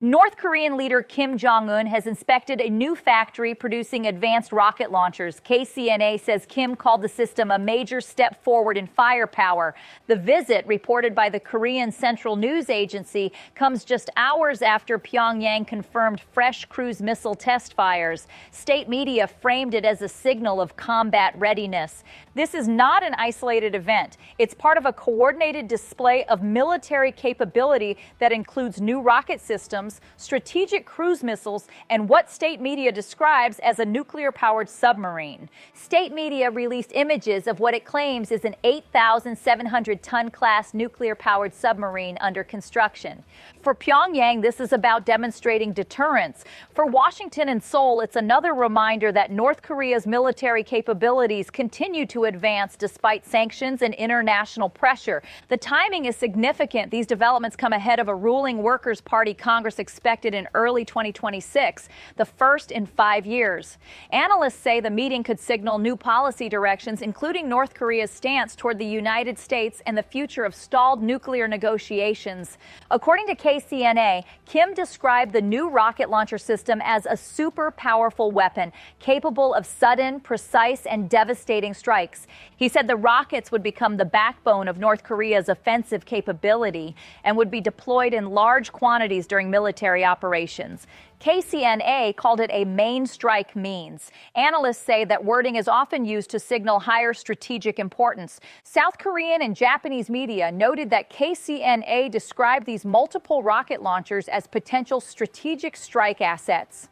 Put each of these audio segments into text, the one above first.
North Korean leader Kim Jong-un has inspected a new factory producing advanced rocket launchers. KCNA says Kim called the system a major step forward in firepower. The visit, reported by the Korean Central News Agency, comes just hours after Pyongyang confirmed fresh cruise missile test fires. State media framed it as a signal of combat readiness. This is not an isolated event. It's part of a coordinated display of military capability that includes new rocket systems, strategic cruise missiles, and what state media describes as a nuclear-powered submarine. State media released images of what it claims is an 8,700-ton class nuclear-powered submarine under construction. For Pyongyang, this is about demonstrating deterrence. For Washington and Seoul, it's another reminder that North Korea's military capabilities continue to advance despite sanctions and international pressure. The timing is significant. These developments come ahead of a ruling Workers' Party Congress expected in early 2026, the first in 5 years. Analysts say the meeting could signal new policy directions, including North Korea's stance toward the United States and the future of stalled nuclear negotiations. According to KCNA, Kim described the new rocket launcher system as a super powerful weapon capable of sudden, precise, and devastating strikes. He said the rockets would become the backbone of North Korea's offensive capability and would be deployed in large quantities during military operations. KCNA called it a main strike means. Analysts say that wording is often used to signal higher strategic importance. South Korean and Japanese media noted that KCNA described these multiple rocket launchers as potential strategic strike assets.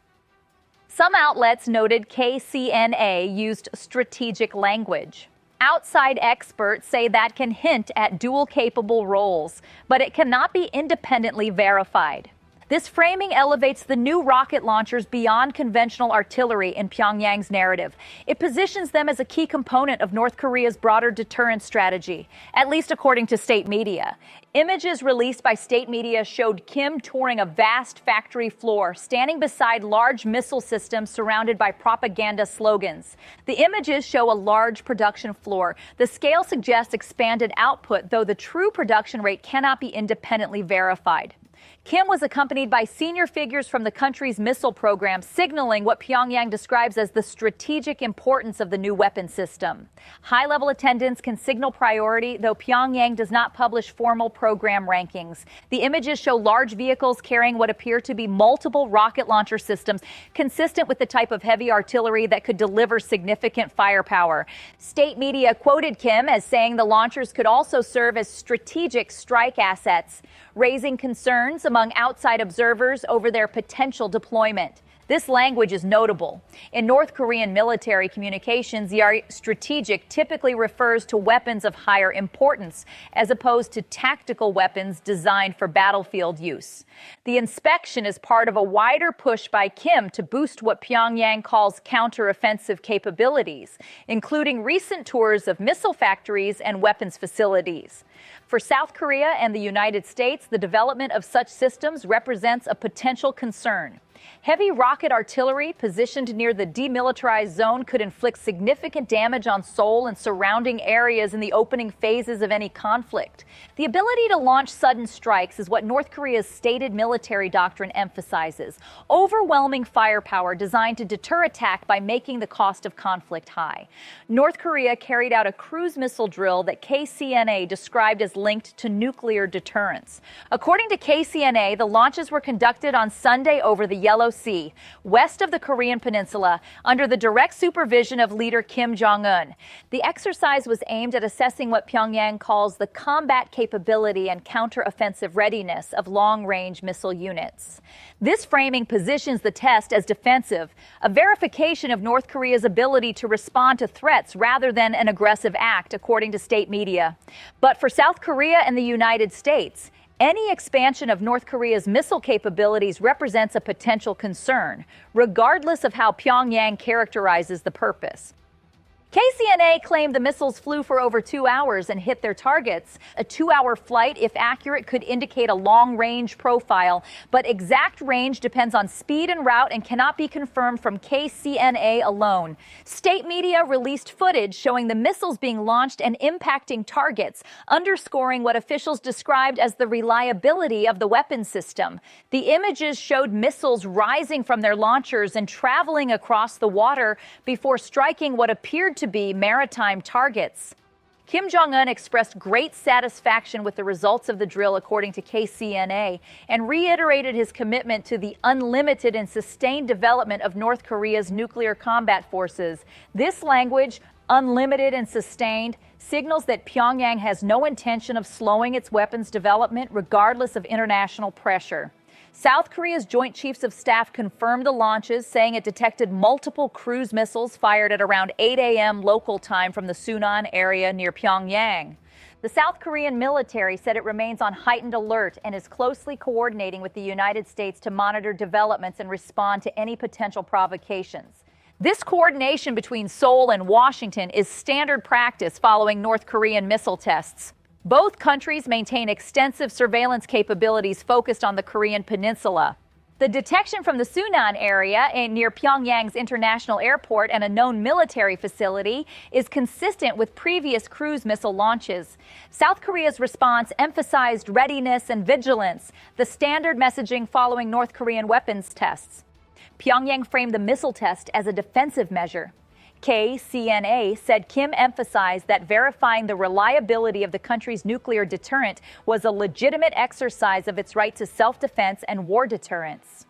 Some outlets noted KCNA used strategic language. Outside experts say that can hint at dual-capable roles, but it cannot be independently verified. This framing elevates the new rocket launchers beyond conventional artillery in Pyongyang's narrative. It positions them as a key component of North Korea's broader deterrence strategy, at least according to state media. Images released by state media showed Kim touring a vast factory floor, standing beside large missile systems surrounded by propaganda slogans. The images show a large production floor. The scale suggests expanded output, though the true production rate cannot be independently verified. Kim was accompanied by senior figures from the country's missile program, signaling what Pyongyang describes as the strategic importance of the new weapon system. High-level attendance can signal priority, though Pyongyang does not publish formal program rankings. The images show large vehicles carrying what appear to be multiple rocket launcher systems, consistent with the type of heavy artillery that could deliver significant firepower. State media quoted Kim as saying the launchers could also serve as strategic strike assets, raising concerns among outside observers over their potential deployment. This language is notable. In North Korean military communications, the strategic typically refers to weapons of higher importance, as opposed to tactical weapons designed for battlefield use. The inspection is part of a wider push by Kim to boost what Pyongyang calls counteroffensive capabilities, including recent tours of missile factories and weapons facilities. For South Korea and the United States, the development of such systems represents a potential concern. Heavy rocket artillery positioned near the demilitarized zone could inflict significant damage on Seoul and surrounding areas in the opening phases of any conflict. The ability to launch sudden strikes is what North Korea's stated military doctrine emphasizes: overwhelming firepower designed to deter attack by making the cost of conflict high. North Korea carried out a cruise missile drill that KCNA described as linked to nuclear deterrence. According to KCNA, the launches were conducted on Sunday over the Yellow Sea, west of the Korean Peninsula, under the direct supervision of leader Kim Jong-un. The exercise was aimed at assessing what Pyongyang calls the combat capability and counteroffensive readiness of long-range missile units. This framing positions the test as defensive, a verification of North Korea's ability to respond to threats rather than an aggressive act, according to state media. But for South Korea and the United States, any expansion of North Korea's missile capabilities represents a potential concern, regardless of how Pyongyang characterizes the purpose. KCNA claimed the missiles flew for over 2 hours and hit their targets. A 2-hour flight, if accurate, could indicate a long-range profile, but exact range depends on speed and route and cannot be confirmed from KCNA alone. State media released footage showing the missiles being launched and impacting targets, underscoring what officials described as the reliability of the weapon system. The images showed missiles rising from their launchers and traveling across the water before striking what appeared to be maritime targets. Kim Jong-un expressed great satisfaction with the results of the drill, according to KCNA, and reiterated his commitment to the unlimited and sustained development of North Korea's nuclear combat forces. This language, unlimited and sustained, signals that Pyongyang has no intention of slowing its weapons development regardless of international pressure. South Korea's Joint Chiefs of Staff confirmed the launches, saying it detected multiple cruise missiles fired at around 8 a.m. local time from the Sunan area near Pyongyang. The South Korean military said it remains on heightened alert and is closely coordinating with the United States to monitor developments and respond to any potential provocations. This coordination between Seoul and Washington is standard practice following North Korean missile tests. Both countries maintain extensive surveillance capabilities focused on the Korean Peninsula. The detection from the Sunan area near Pyongyang's international airport and a known military facility is consistent with previous cruise missile launches. South Korea's response emphasized readiness and vigilance, the standard messaging following North Korean weapons tests. Pyongyang framed the missile test as a defensive measure. KCNA said Kim emphasized that verifying the reliability of the country's nuclear deterrent was a legitimate exercise of its right to self-defense and war deterrence.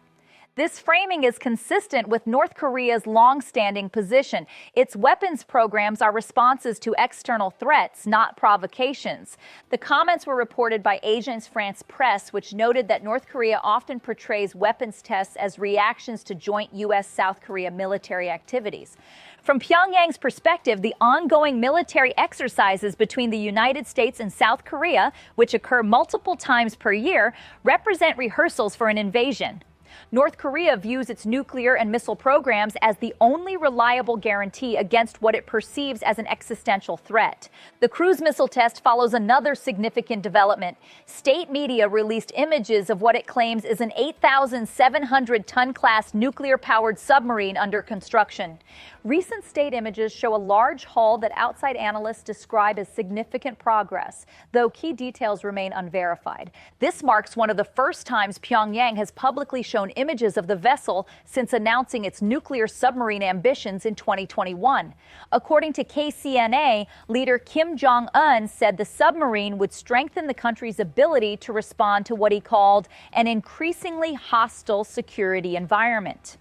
This framing is consistent with North Korea's long-standing position. Its weapons programs are responses to external threats, not provocations. The comments were reported by Agence France-Presse, which noted that North Korea often portrays weapons tests as reactions to joint U.S.-South Korea military activities. From Pyongyang's perspective, the ongoing military exercises between the United States and South Korea, which occur multiple times per year, represent rehearsals for an invasion. North Korea views its nuclear and missile programs as the only reliable guarantee against what it perceives as an existential threat. The cruise missile test follows another significant development. State media released images of what it claims is an 8,700-ton class nuclear-powered submarine under construction. Recent state images show a large hull that outside analysts describe as significant progress, though key details remain unverified. This marks one of the first times Pyongyang has publicly shown images of the vessel since announcing its nuclear submarine ambitions in 2021. According to KCNA, leader Kim Jong-un said the submarine would strengthen the country's ability to respond to what he called an increasingly hostile security environment.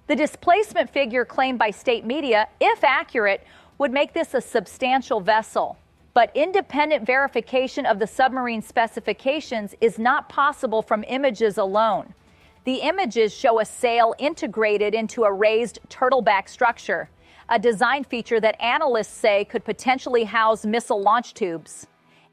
The displacement figure claimed by state media, if accurate, would make this a substantial vessel. But independent verification of the submarine specifications is not possible from images alone. The images show a sail integrated into a raised turtleback structure, a design feature that analysts say could potentially house missile launch tubes.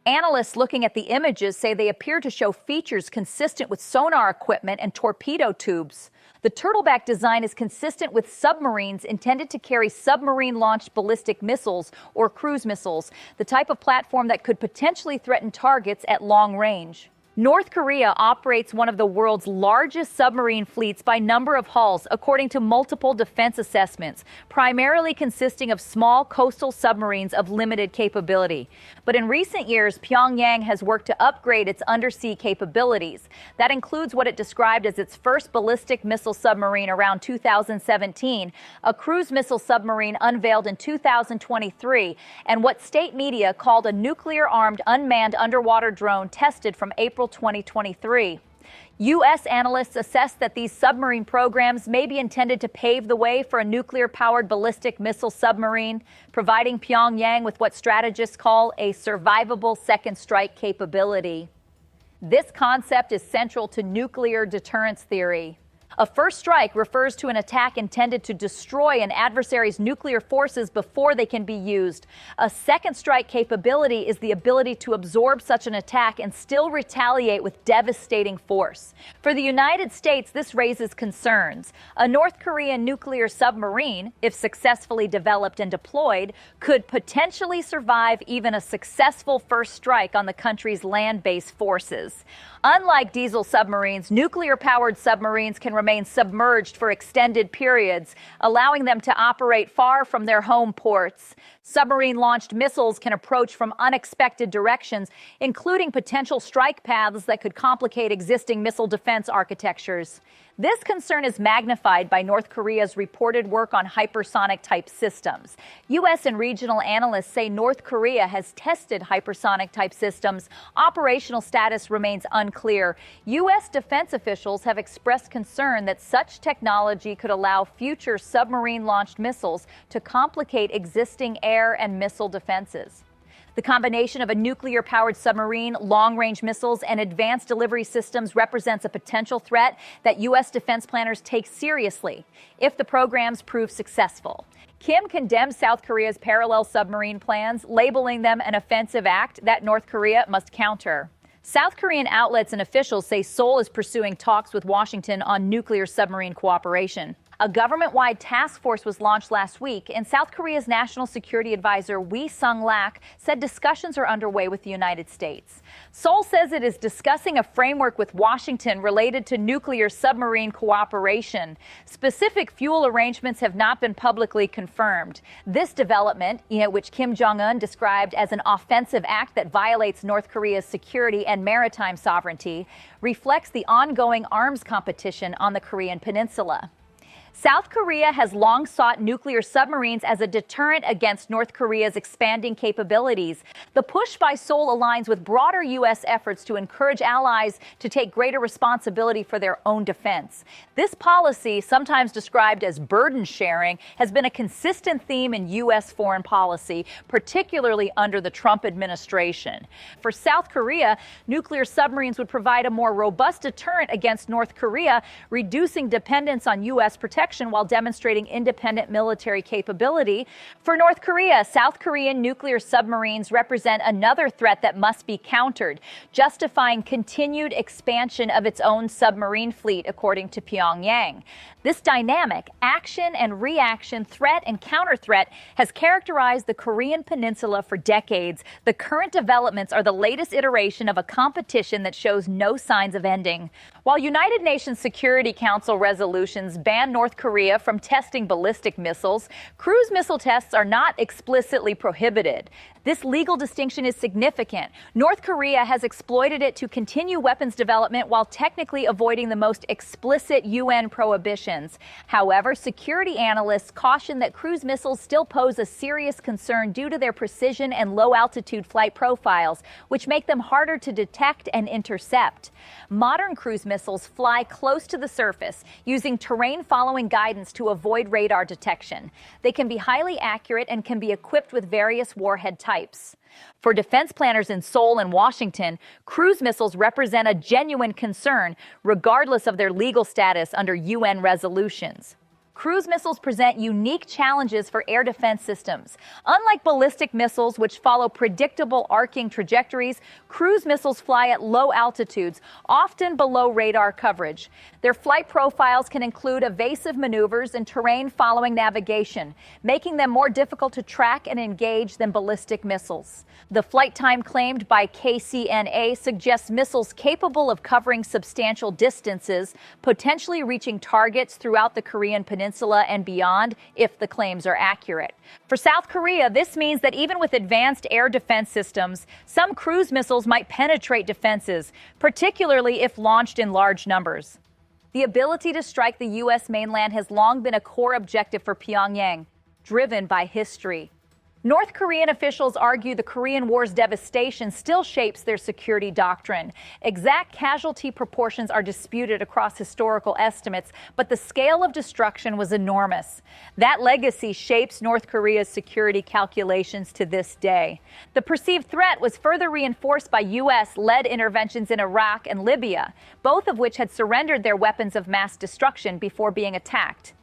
Analysts looking at the images say they appear to show features consistent with sonar equipment and torpedo tubes. The turtleback design is consistent with submarines intended to carry submarine-launched ballistic missiles or cruise missiles, the type of platform that could potentially threaten targets at long range. North Korea operates one of the world's largest submarine fleets by number of hulls, according to multiple defense assessments, primarily consisting of small coastal submarines of limited capability. But in recent years, Pyongyang has worked to upgrade its undersea capabilities. That includes what it described as its first ballistic missile submarine around 2017, a cruise missile submarine unveiled in 2023, and what state media called a nuclear-armed unmanned underwater drone tested from April 2023. U.S. analysts assess that these submarine programs may be intended to pave the way for a nuclear-powered ballistic missile submarine, providing Pyongyang with what strategists call a survivable second strike capability. This concept is central to nuclear deterrence theory. A first strike refers to an attack intended to destroy an adversary's nuclear forces before they can be used. A second strike capability is the ability to absorb such an attack and still retaliate with devastating force. For the United States, this raises concerns. A North Korean nuclear submarine, if successfully developed and deployed, could potentially survive even a successful first strike on the country's land-based forces. Unlike diesel submarines, nuclear-powered submarines can remain submerged for extended periods, allowing them to operate far from their home ports. Submarine-launched missiles can approach from unexpected directions, including potential strike paths that could complicate existing missile defense architectures. This concern is magnified by North Korea's reported work on hypersonic-type systems. U.S. and regional analysts say North Korea has tested hypersonic-type systems. Operational status remains unclear. U.S. defense officials have expressed concern that such technology could allow future submarine-launched missiles to complicate existing air and missile defenses. The combination of a nuclear-powered submarine, long-range missiles, and advanced delivery systems represents a potential threat that U.S. defense planners take seriously if the programs prove successful. Kim condemned South Korea's parallel submarine plans, labeling them an offensive act that North Korea must counter. South Korean outlets and officials say Seoul is pursuing talks with Washington on nuclear submarine cooperation. A government-wide task force was launched last week, and South Korea's National Security Advisor Wi Sung-lak said discussions are underway with the United States. Seoul says it is discussing a framework with Washington related to nuclear submarine cooperation. Specific fuel arrangements have not been publicly confirmed. This development, which Kim Jong-un described as an offensive act that violates North Korea's security and maritime sovereignty, reflects the ongoing arms competition on the Korean Peninsula. South Korea has long sought nuclear submarines as a deterrent against North Korea's expanding capabilities. The push by Seoul aligns with broader U.S. efforts to encourage allies to take greater responsibility for their own defense. This policy, sometimes described as burden sharing, has been a consistent theme in U.S. foreign policy, particularly under the Trump administration. For South Korea, nuclear submarines would provide a more robust deterrent against North Korea, reducing dependence on U.S. protection while demonstrating independent military capability. For North Korea, South Korean nuclear submarines represent another threat that must be countered, justifying continued expansion of its own submarine fleet, according to Pyongyang. This dynamic, action and reaction, threat and counter-threat, has characterized the Korean Peninsula for decades. The current developments are the latest iteration of a competition that shows no signs of ending. While United Nations Security Council resolutions ban North Korea from testing ballistic missiles, cruise missile tests are not explicitly prohibited. This legal distinction is significant. North Korea has exploited it to continue weapons development while technically avoiding the most explicit UN prohibitions. However, security analysts caution that cruise missiles still pose a serious concern due to their precision and low-altitude flight profiles, which make them harder to detect and intercept. Modern cruise missiles fly close to the surface, using terrain-following guidance to avoid radar detection. They can be highly accurate and can be equipped with various warhead types. For defense planners in Seoul and Washington, cruise missiles represent a genuine concern, regardless of their legal status under UN resolutions. Cruise missiles present unique challenges for air defense systems. Unlike ballistic missiles, which follow predictable arcing trajectories, cruise missiles fly at low altitudes, often below radar coverage. Their flight profiles can include evasive maneuvers and terrain-following navigation, making them more difficult to track and engage than ballistic missiles. The flight time claimed by KCNA suggests missiles capable of covering substantial distances, potentially reaching targets throughout the Korean Peninsula and beyond if the claims are accurate. For South Korea, this means that even with advanced air defense systems, some cruise missiles might penetrate defenses, particularly if launched in large numbers. The ability to strike the U.S. mainland has long been a core objective for Pyongyang, driven by history. North Korean officials argue the Korean War's devastation still shapes their security doctrine. Exact casualty proportions are disputed across historical estimates, but the scale of destruction was enormous. That legacy shapes North Korea's security calculations to this day. The perceived threat was further reinforced by U.S.-led interventions in Iraq and Libya, both of which had surrendered their weapons of mass destruction before being attacked.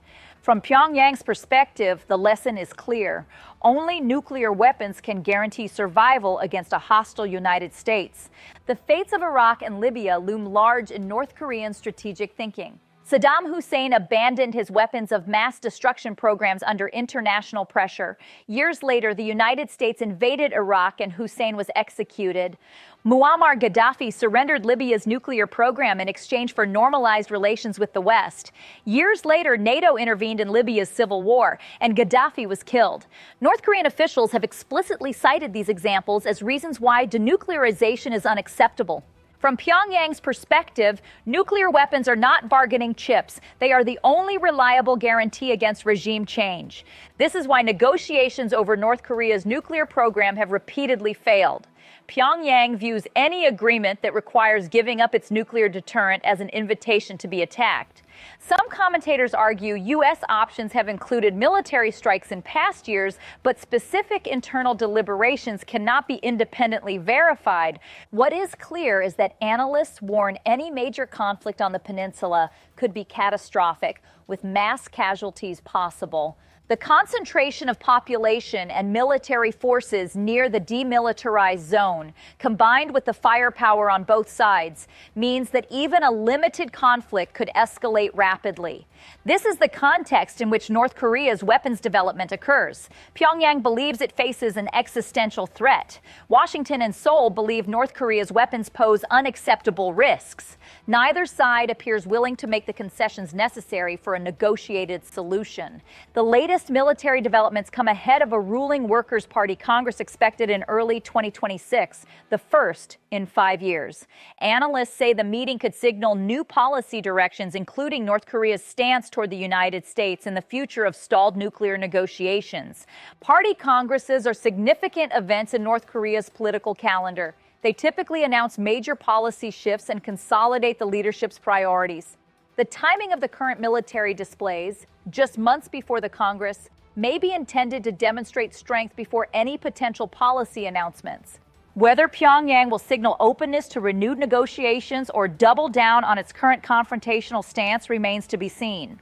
From Pyongyang's perspective, the lesson is clear. Only nuclear weapons can guarantee survival against a hostile United States. The fates of Iraq and Libya loom large in North Korean strategic thinking. Saddam Hussein abandoned his weapons of mass destruction programs under international pressure. Years later, the United States invaded Iraq and Hussein was executed. Muammar Gaddafi surrendered Libya's nuclear program in exchange for normalized relations with the West. Years later, NATO intervened in Libya's civil war, and Gaddafi was killed. North Korean officials have explicitly cited these examples as reasons why denuclearization is unacceptable. From Pyongyang's perspective, nuclear weapons are not bargaining chips. They are the only reliable guarantee against regime change. This is why negotiations over North Korea's nuclear program have repeatedly failed. Pyongyang views any agreement that requires giving up its nuclear deterrent as an invitation to be attacked. Some commentators argue U.S. options have included military strikes in past years, but specific internal deliberations cannot be independently verified. What is clear is that analysts warn any major conflict on the peninsula could be catastrophic, with mass casualties possible. The concentration of population and military forces near the demilitarized zone, combined with the firepower on both sides, means that even a limited conflict could escalate rapidly. This is the context in which North Korea's weapons development occurs. Pyongyang believes it faces an existential threat. Washington and Seoul believe North Korea's weapons pose unacceptable risks. Neither side appears willing to make the concessions necessary for a negotiated solution. The latest military developments come ahead of a ruling Workers' Party Congress expected in early 2026, the first in 5 years. Analysts say the meeting could signal new policy directions, including North Korea's stance toward the United States and the future of stalled nuclear negotiations. Party congresses are significant events in North Korea's political calendar. They typically announce major policy shifts and consolidate the leadership's priorities. The timing of the current military displays, just months before the Congress, may be intended to demonstrate strength before any potential policy announcements. Whether Pyongyang will signal openness to renewed negotiations or double down on its current confrontational stance remains to be seen.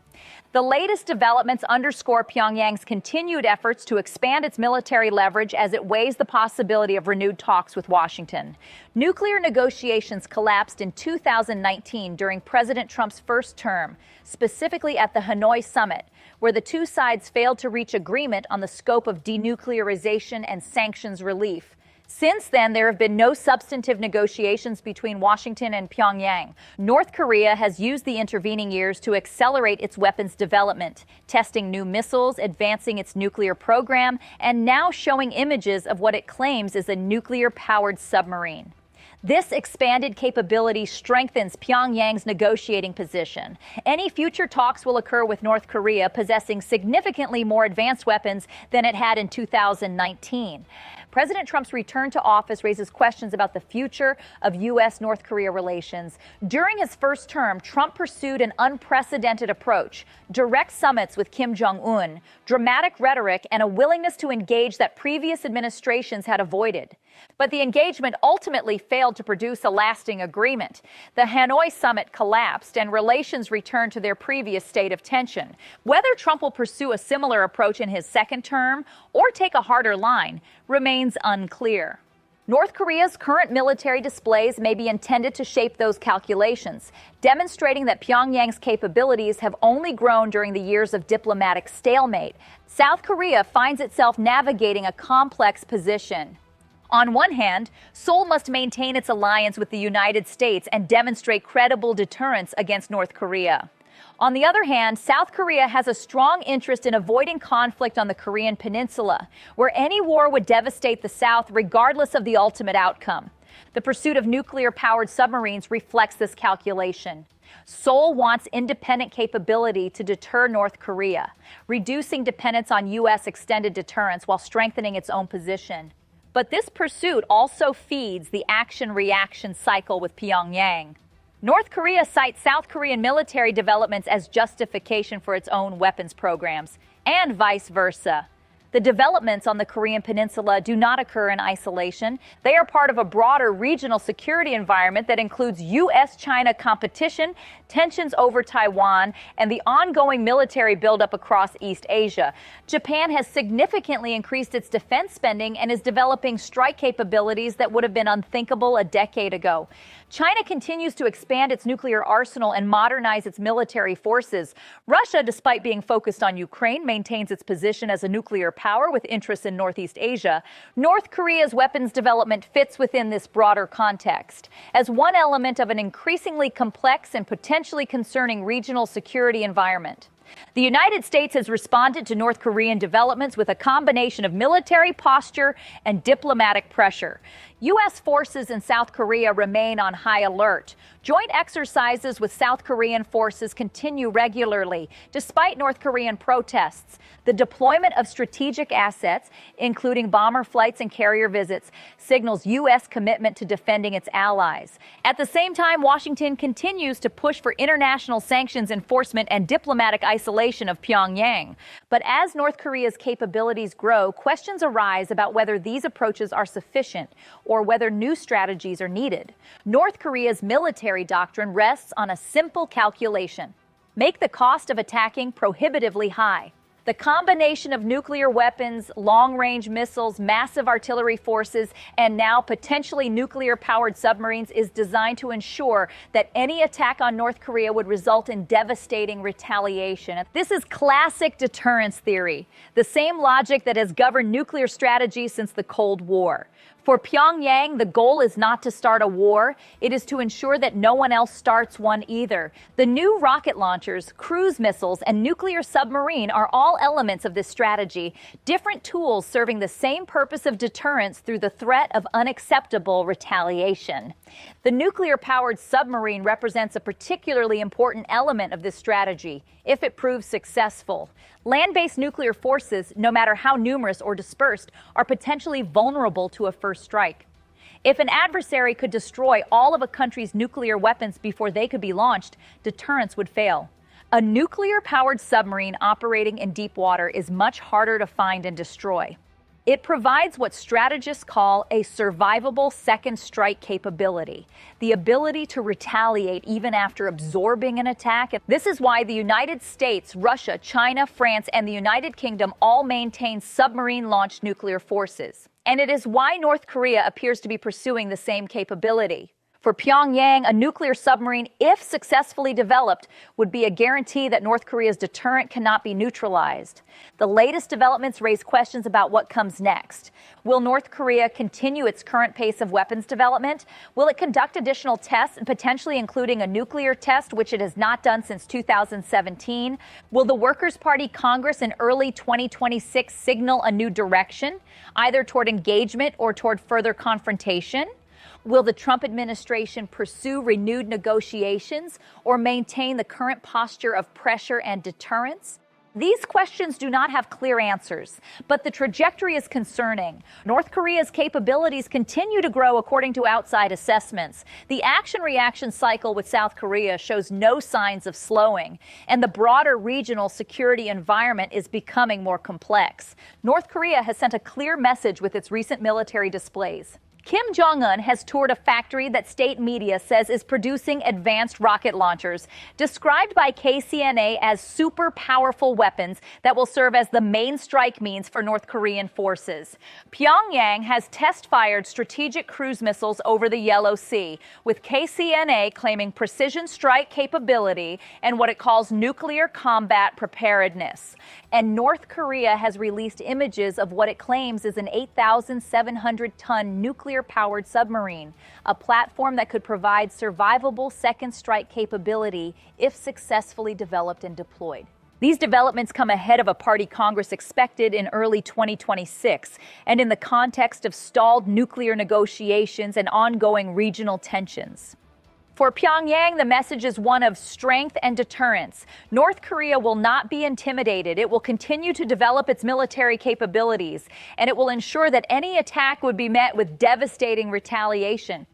The latest developments underscore Pyongyang's continued efforts to expand its military leverage as it weighs the possibility of renewed talks with Washington. Nuclear negotiations collapsed in 2019 during President Trump's first term, specifically at the Hanoi summit, where the two sides failed to reach agreement on the scope of denuclearization and sanctions relief. Since then, there have been no substantive negotiations between Washington and Pyongyang. North Korea has used the intervening years to accelerate its weapons development, testing new missiles, advancing its nuclear program, and now showing images of what it claims is a nuclear-powered submarine. This expanded capability strengthens Pyongyang's negotiating position. Any future talks will occur with North Korea possessing significantly more advanced weapons than it had in 2019. President Trump's return to office raises questions about the future of U.S.-North Korea relations. During his first term, Trump pursued an unprecedented approach: direct summits with Kim Jong-un, dramatic rhetoric, and a willingness to engage that previous administrations had avoided. But the engagement ultimately failed to produce a lasting agreement. The Hanoi summit collapsed and relations returned to their previous state of tension. Whether Trump will pursue a similar approach in his second term or take a harder line remains unclear. North Korea's current military displays may be intended to shape those calculations, demonstrating that Pyongyang's capabilities have only grown during the years of diplomatic stalemate. South Korea finds itself navigating a complex position. On one hand, Seoul must maintain its alliance with the United States and demonstrate credible deterrence against North Korea. On the other hand, South Korea has a strong interest in avoiding conflict on the Korean Peninsula, where any war would devastate the South regardless of the ultimate outcome. The pursuit of nuclear-powered submarines reflects this calculation. Seoul wants independent capability to deter North Korea, reducing dependence on U.S. extended deterrence while strengthening its own position. But this pursuit also feeds the action-reaction cycle with Pyongyang. North Korea cites South Korean military developments as justification for its own weapons programs, and vice versa. The developments on the Korean Peninsula do not occur in isolation. They are part of a broader regional security environment that includes U.S.-China competition, tensions over Taiwan, and the ongoing military buildup across East Asia. Japan has significantly increased its defense spending and is developing strike capabilities that would have been unthinkable a decade ago. China continues to expand its nuclear arsenal and modernize its military forces. Russia, despite being focused on Ukraine, maintains its position as a nuclear power with interests in Northeast Asia. North Korea's weapons development fits within this broader context as one element of an increasingly complex and potentially concerning regional security environment. The United States has responded to North Korean developments with a combination of military posture and diplomatic pressure. U.S. forces in South Korea remain on high alert. Joint exercises with South Korean forces continue regularly, despite North Korean protests. The deployment of strategic assets, including bomber flights and carrier visits, signals U.S. commitment to defending its allies. At the same time, Washington continues to push for international sanctions enforcement and diplomatic isolation of Pyongyang. But as North Korea's capabilities grow, questions arise about whether these approaches are sufficient or whether new strategies are needed. North Korea's military doctrine rests on a simple calculation: make the cost of attacking prohibitively high. The combination of nuclear weapons, long-range missiles, massive artillery forces, and now potentially nuclear-powered submarines is designed to ensure that any attack on North Korea would result in devastating retaliation. This is classic deterrence theory, the same logic that has governed nuclear strategy since the Cold War. For Pyongyang, the goal is not to start a war. It is to ensure that no one else starts one either. The new rocket launchers, cruise missiles, and nuclear submarine are all elements of this strategy, different tools serving the same purpose of deterrence through the threat of unacceptable retaliation. The nuclear-powered submarine represents a particularly important element of this strategy, if it proves successful. Land-based nuclear forces, no matter how numerous or dispersed, are potentially vulnerable to a first strike. If an adversary could destroy all of a country's nuclear weapons before they could be launched, deterrence would fail. A nuclear-powered submarine operating in deep water is much harder to find and destroy. It provides what strategists call a survivable second strike capability, the ability to retaliate even after absorbing an attack. This is why the United States, Russia, China, France, and the United Kingdom all maintain submarine-launched nuclear forces. And it is why North Korea appears to be pursuing the same capability. For Pyongyang, a nuclear submarine, if successfully developed, would be a guarantee that North Korea's deterrent cannot be neutralized. The latest developments raise questions about what comes next. Will North Korea continue its current pace of weapons development? Will it conduct additional tests, and potentially including a nuclear test, which it has not done since 2017? Will the Workers' Party Congress in early 2026 signal a new direction, either toward engagement or toward further confrontation? Will the Trump administration pursue renewed negotiations or maintain the current posture of pressure and deterrence? These questions do not have clear answers, but the trajectory is concerning. North Korea's capabilities continue to grow according to outside assessments. The action-reaction cycle with South Korea shows no signs of slowing, and the broader regional security environment is becoming more complex. North Korea has sent a clear message with its recent military displays. Kim Jong-un has toured a factory that state media says is producing advanced rocket launchers, described by KCNA as super powerful weapons that will serve as the main strike means for North Korean forces. Pyongyang has test-fired strategic cruise missiles over the Yellow Sea, with KCNA claiming precision strike capability and what it calls nuclear combat preparedness. And North Korea has released images of what it claims is an 8,700-ton nuclear-powered submarine, a platform that could provide survivable second strike capability if successfully developed and deployed. These developments come ahead of a party Congress expected in early 2026 and in the context of stalled nuclear negotiations and ongoing regional tensions. For Pyongyang, the message is one of strength and deterrence. North Korea will not be intimidated. It will continue to develop its military capabilities, and it will ensure that any attack would be met with devastating retaliation.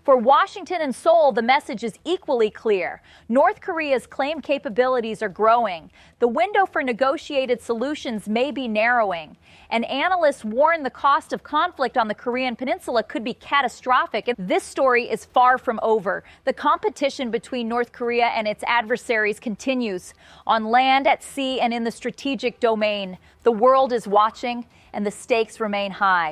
For Washington and Seoul, the message is equally clear. North Korea's claimed capabilities are growing. The window for negotiated solutions may be narrowing. And analysts warn the cost of conflict on the Korean Peninsula could be catastrophic. And this story is far from over. The competition between North Korea and its adversaries continues on land, at sea, and in the strategic domain. The world is watching, and the stakes remain high.